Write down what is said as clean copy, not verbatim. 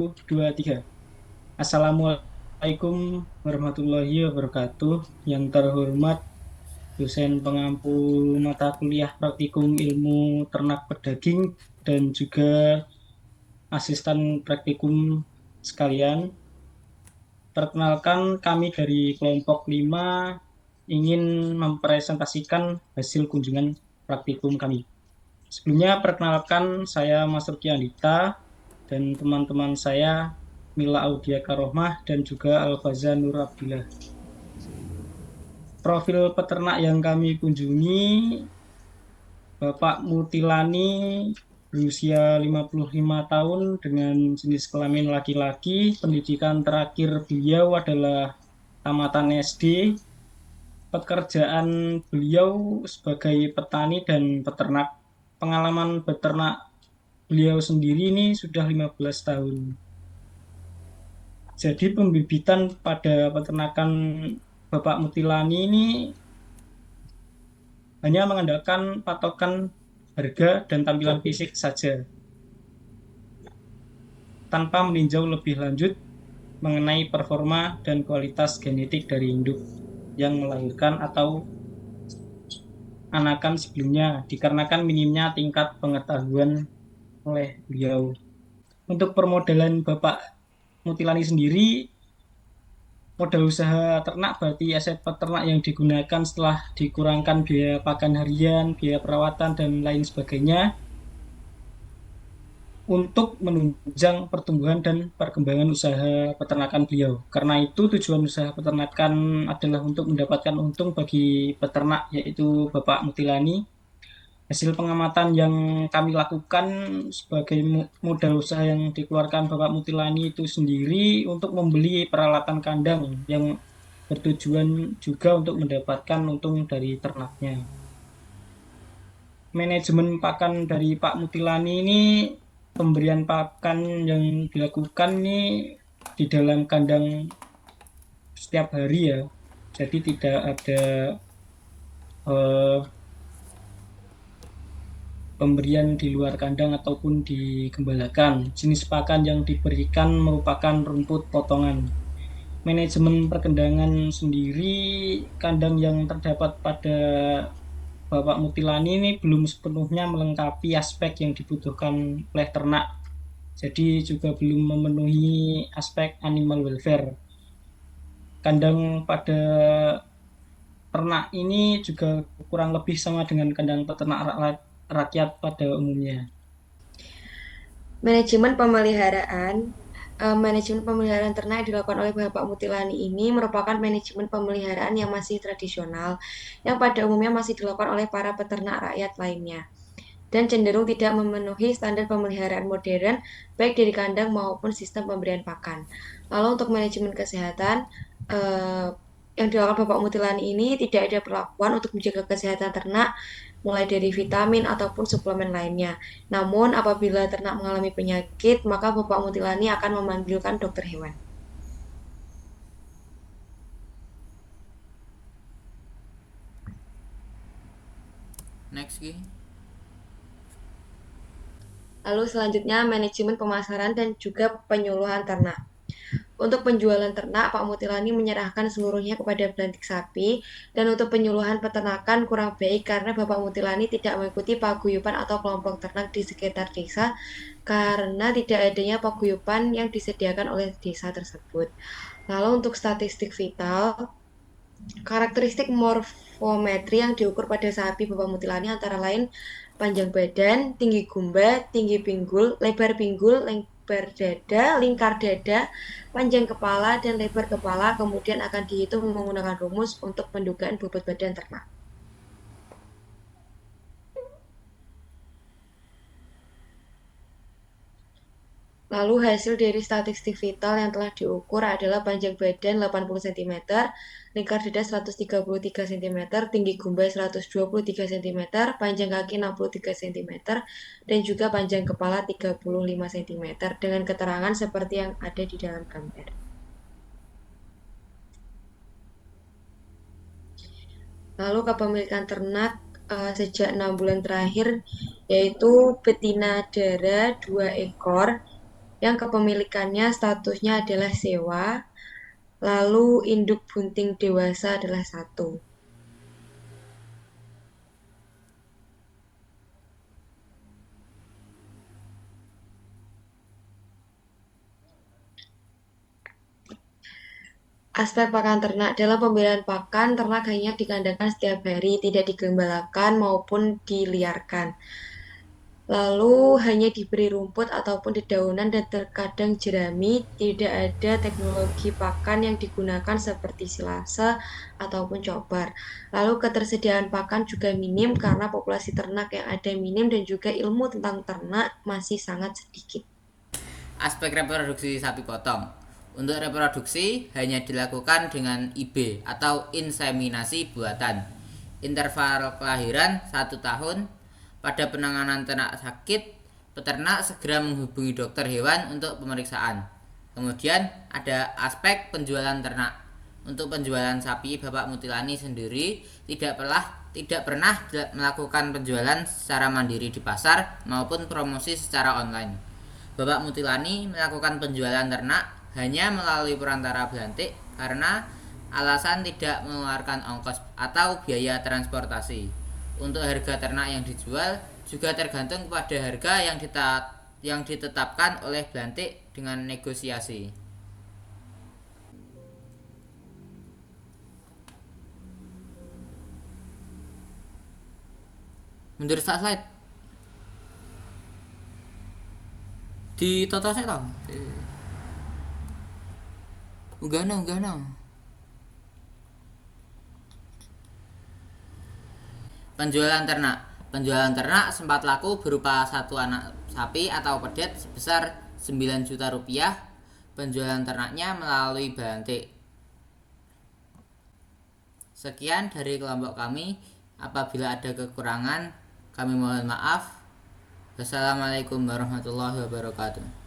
Dua, tiga. Assalamualaikum warahmatullahi wabarakatuh. Yang terhormat dosen pengampu mata kuliah praktikum ilmu ternak pedaging dan juga asisten praktikum sekalian. Perkenalkan kami dari kelompok 5 ingin mempresentasikan hasil kunjungan praktikum kami. Sebelumnya perkenalkan saya Mas Ruki Andita dan teman-teman saya Mila Audia Karohmah dan juga Alfaza Nur Abdillah. Profil peternak yang kami kunjungi Bapak Mutilani berusia 55 tahun dengan jenis kelamin laki-laki. Pendidikan terakhir beliau adalah tamatan SD. Pekerjaan beliau sebagai petani dan peternak. Pengalaman beternak beliau sendiri ini sudah 15 tahun. Jadi pembibitan pada peternakan Bapak Mutilani ini hanya mengandalkan patokan harga dan tampilan fisik saja, tanpa meninjau lebih lanjut mengenai performa dan kualitas genetik dari induk yang melahirkan atau anakan sebelumnya, dikarenakan minimnya tingkat pengetahuan oleh beliau. Untuk permodalan Bapak Mutilani sendiri, modal usaha ternak berarti aset peternak yang digunakan setelah dikurangkan biaya pakan harian, biaya perawatan, dan lain sebagainya untuk menunjang pertumbuhan dan perkembangan usaha peternakan beliau. Karena itu tujuan usaha peternakan adalah untuk mendapatkan untung bagi peternak, yaitu Bapak Mutilani. Hasil pengamatan yang kami lakukan sebagai modal usaha yang dikeluarkan Bapak Mutilani itu sendiri untuk membeli peralatan kandang yang bertujuan juga untuk mendapatkan untung dari ternaknya. Manajemen pakan dari Pak Mutilani ini, pemberian pakan yang dilakukan ini di dalam kandang setiap hari ya. Jadi tidak ada eh, pemberian di luar kandang ataupun digembalakan. Jenis pakan yang diberikan merupakan rumput potongan. Manajemen perkendangan sendiri, kandang yang terdapat pada Bapak Mutilani ini belum sepenuhnya melengkapi aspek yang dibutuhkan oleh ternak. Jadi juga belum memenuhi aspek animal welfare. Kandang pada ternak ini juga kurang lebih sama dengan kandang peternak rakyat pada umumnya. Manajemen pemeliharaan Manajemen pemeliharaan ternak yang dilakukan oleh Bapak Mutilani ini merupakan manajemen pemeliharaan yang masih tradisional, yang pada umumnya masih dilakukan oleh para peternak rakyat lainnya, dan cenderung tidak memenuhi standar pemeliharaan modern, baik dari kandang maupun sistem pemberian pakan. Lalu untuk manajemen kesehatan, eh, yang dilakukan Bapak Mutilani ini tidak ada perlakuan untuk menjaga kesehatan ternak, mulai dari vitamin ataupun suplemen lainnya. Namun, apabila ternak mengalami penyakit, maka Bapak Mutilani akan memanggilkan dokter hewan. Next Ki. Lalu selanjutnya manajemen pemasaran dan juga penyuluhan ternak. Untuk penjualan ternak, Pak Mutilani menyerahkan seluruhnya kepada Belantik Sapi, dan untuk penyuluhan peternakan kurang baik karena Bapak Mutilani tidak mengikuti paguyuban atau kelompok ternak di sekitar desa karena tidak adanya paguyuban yang disediakan oleh desa tersebut. Lalu untuk statistik vital, karakteristik morfometri yang diukur pada sapi Bapak Mutilani antara lain panjang badan, tinggi gumba, tinggi pinggul, lebar pinggul, lebar dada, lingkar dada, panjang kepala, dan lebar kepala. Kemudian akan dihitung menggunakan rumus untuk pendugaan bobot badan ternak. Lalu hasil dari statistik vital yang telah diukur adalah panjang badan 80 cm, lingkar dada 133 cm, tinggi gumbai 123 cm, panjang kaki 63 cm, dan juga panjang kepala 35 cm, dengan keterangan seperti yang ada di dalam gambar. Lalu kepemilikan ternak sejak 6 bulan terakhir, yaitu betina dara 2 ekor, yang kepemilikannya statusnya adalah sewa, lalu induk bunting dewasa adalah 1. Aspek pakan ternak. Dalam pembelian pakan, ternak hanya dikandangkan setiap hari, tidak digembalakan maupun diliarkan. Lalu hanya diberi rumput ataupun dedaunan dan terkadang jerami, tidak ada teknologi pakan yang digunakan seperti silase ataupun cobar. Lalu ketersediaan pakan juga minim karena populasi ternak yang ada minim dan juga ilmu tentang ternak masih sangat sedikit. Aspek reproduksi sapi potong. Untuk reproduksi hanya dilakukan dengan IB atau inseminasi buatan. Interval kelahiran 1 tahun. Pada penanganan ternak sakit, peternak segera menghubungi dokter hewan untuk pemeriksaan. Kemudian ada aspek penjualan ternak. Untuk penjualan sapi, Bapak Mutilani sendiri tidak pernah melakukan penjualan secara mandiri di pasar maupun promosi secara online. Bapak Mutilani melakukan penjualan ternak hanya melalui perantara belantik karena alasan tidak mengeluarkan ongkos atau biaya transportasi. Untuk harga ternak yang dijual juga tergantung kepada harga yang ditetapkan oleh belantik dengan negosiasi. Mundur sak slide. Ditata saya tau. Unggahno. Penjualan ternak. Penjualan ternak sempat laku berupa 1 anak sapi atau pedet sebesar 9 juta rupiah. Penjualan ternaknya melalui belantik. Sekian dari kelompok kami. Apabila ada kekurangan, kami mohon maaf. Wassalamualaikum warahmatullahi wabarakatuh.